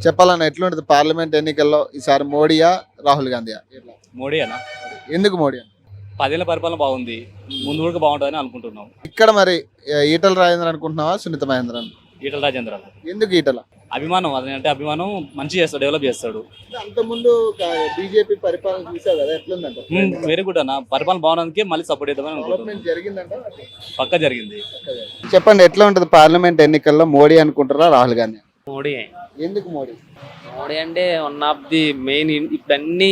చెప్పాలన్న ఎట్లుంటది పార్లమెంట్ ఎన్నికల్లో ఈసారి మోడీయా రాహుల్ గాంధీయా? మోడీ అన్న ఎందుకు మోడీ అని? 10 ఏళ్ల పరిపాలన బాగుంది, ముందు కూడా బాగుంటుందని అనుకుంటున్నాం. ఇక్కడ మరి ఈటల రాజేంద్ర అనుకుంటున్నావా సునీత మహేంద్ర? ఈటల రాజేంద్ర ఎందుకు ఈటల? అభిమానం, అదంటే అభిమానం, మంచి చేస్తాడు, డెవలప్ చేస్తాడు. అంత ముందు బీజేపీ పరిపాలన చూసావు కదా, ఎట్లుందంట? వెరీ గుడ్ అన్న, పరిపాలన బాగున్నందుకే మళ్ళీ సపోర్ట్ చేద్దామని అనుకుంటున్నాం. డెవలప్మెంట్ జరిగిందంట? పక్క జరిగింది. చెప్పండి, ఎట్లా ఉంటది పార్లమెంట్ ఎన్నికల్లో మోడీ అనుకుంటారా రాహుల్ గాంధీ? మోడీ ఎందుకు మోడీ? మోడీ అంటే వన్ ఆఫ్ ది మెయిన్. ఇప్పుడు అన్ని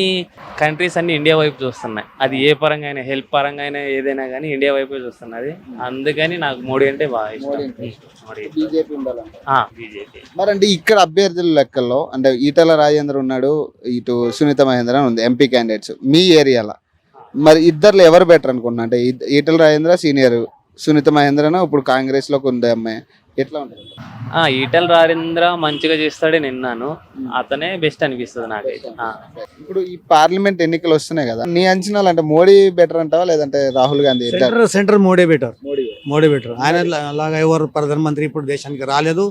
కంట్రీస్ అన్ని ఇండియా వైపు చూస్తున్నాయి. అది ఏ పరంగా అయినా, హెల్ప్ పరంగా అయినా, ఏదైనా కానీ ఇండియా వైపు చూస్తున్నది. అందుకని నాకు మోడీ అంటే బాగా ఇష్టం. మోడీ బీజేపీ ఉండాలంట. బీజేపీ. మరి అంటే ఇక్కడ అభ్యర్థుల లెక్కల్లో అంటే ఈటల రాజేంద్ర ఉన్నాడు, ఇటు సునీత మహేంద్ర ఉంది ఎంపీ క్యాండిడేట్స్ మీ ఏరియాలో. మరి ఇద్దరులో ఎవరు బెటర్ అనుకున్నా? అంటే ఈటల రాజేంద్ర సీనియర్, సునీత మహేంద్రను ఇప్పుడు కాంగ్రెస్ లోకి ఉంది అమ్మాయి, ఎట్లా ఉంటుంది? ఈటల రాజేంద్ర మంచిగా చేస్తాడే నిన్నాను, అతనే బెస్ట్ అనిపిస్తుంది నాకైతే. ఇప్పుడు ఈ పార్లమెంట్ ఎన్నికలు వస్తున్నాయి కదా, నీ అంచనాలు అంటే మోడీ బెటర్ అంటావా లేదంటే Rahul Gandhi? Centre Modi better. Modi better. ఆయన లాగా ఎవరు ప్రధానమంత్రి ఇప్పుడు దేశానికి రాలేదు,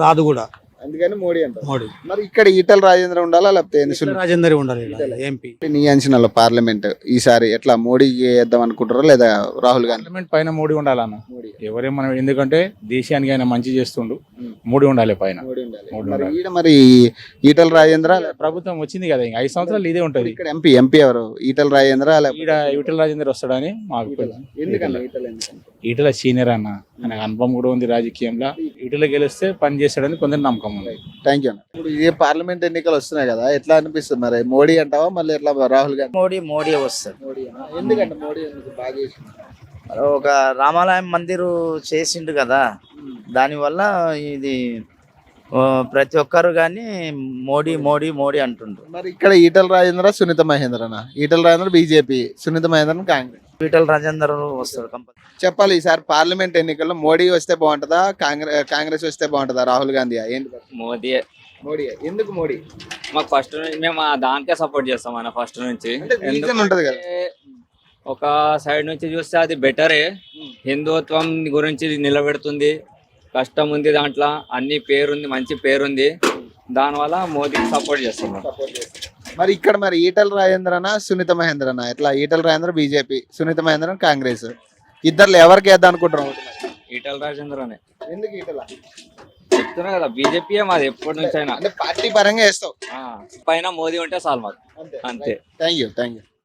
రాదు కూడా. అందుకని మోడీ అంట. మోడీ. మరి ఇక్కడ ఈటల రాజేంద్ర ఉండాలా లేకపోతే రాజేందర్ ఉండాలి ఎంపీ? నీ అంచనాలో పార్లమెంట్ ఈసారి ఎట్లా మోడీకి వేద్దాం అనుకుంటారా లేదా రాహుల్ గాంధీ? పార్లమెంట్ పైన మోడీ ఉండాలన్న, ఎవరేమన్నా, ఎందుకంటే దేశానికి ఆయన మంచి చేస్తుండు, మోడీ ఉండాలి పైన. మరి ఈటల రాజేంద్ర ప్రభుత్వం వచ్చింది కదా, ఇంకా 5 సంవత్సరాలు ఇదే ఉంటది. ఇక్కడ ఎంపీ ఎవరు? ఈటల రాజేంద్ర ఈటల రాజేందర్ వస్తాడని మాకు ఎందుకన్నా? ఈటల సీనియర్ అన్న, ఆయనకు అనుభవం కూడా ఉంది రాజకీయంలో. ఈటల గెలిస్తే పని చేస్తాడని కొందరు నమ్మకం ఉంది. Thank you. ఇప్పుడు ఏ పార్లమెంట్ ఎన్నికలు వస్తున్నాయి కదా, ఎట్లా అనిపిస్తుంది మరి? మోడీ అంటావా మళ్ళీ ఎట్లా రాహుల్ గాంధీ? మోడీ వస్తుంది. ఎందుకంటే మోడీ బాగా చేసింది. ఒక రామాలయం మందిరు చేసిండు కదా, దానివల్ల ఇది ప్రతి ఒక్కరు కానీ మోడీ మోడీ మోడీ అంటుండ్రు. మరి ఇక్కడ ఈటల రాజేంద్ర సునీత మహేంద్రనా? ఈటల రాజేంద్ర బీజేపీ, సునీత మహేంద్ర కాంగ్రెస్. ఈటల రాజేందర్ వస్తారు కంపల్సరీ. చెప్పాలి, ఈసారి పార్లమెంట్ ఎన్నికల్లో మోడీ వస్తే బాగుంటుందా కాంగ్రెస్ వస్తే బాగుంటుందా రాహుల్ గాంధీ? ఏంటి? మోదీ. మోడీ. ఎందుకు మోడీ? మాకు ఫస్ట్ నుంచి మేము దానికే సపోర్ట్ చేస్తాం అన్న, ఫస్ట్ నుంచి. ఉంటది కదా, ఒక సైడ్ నుంచి చూస్తే అది బెటరే. హిందుత్వం గురించి నిలబెడుతుంది, కష్టం ఉంది దాంట్లో, అన్ని పేరుంది, మంచి పేరుంది, దానివల్ల మోదీకి సపోర్ట్ చేస్తున్నాం. మరి ఇక్కడ మరి ఈటల రాజేంద్రనా సునీత మహేంద్రనా? ఎట్లా? ఈటల రాజేంద్ర బీజేపీ, సునీత మహేంద్ర కాంగ్రెస్. ఇద్దరు ఎవరికి వేద్దాం అనుకుంటున్నాం? ఈటల రాజేంద్రనే. ఎందుకు ఈటల? చెప్తున్నా కదా, బీజేపీ మాది ఎప్పటి నుంచి అయినా. అంటే పార్టీ పరంగా వేస్తావు? పైన మోదీ ఉంటే చాలు మాకు, అంతే. Thank you.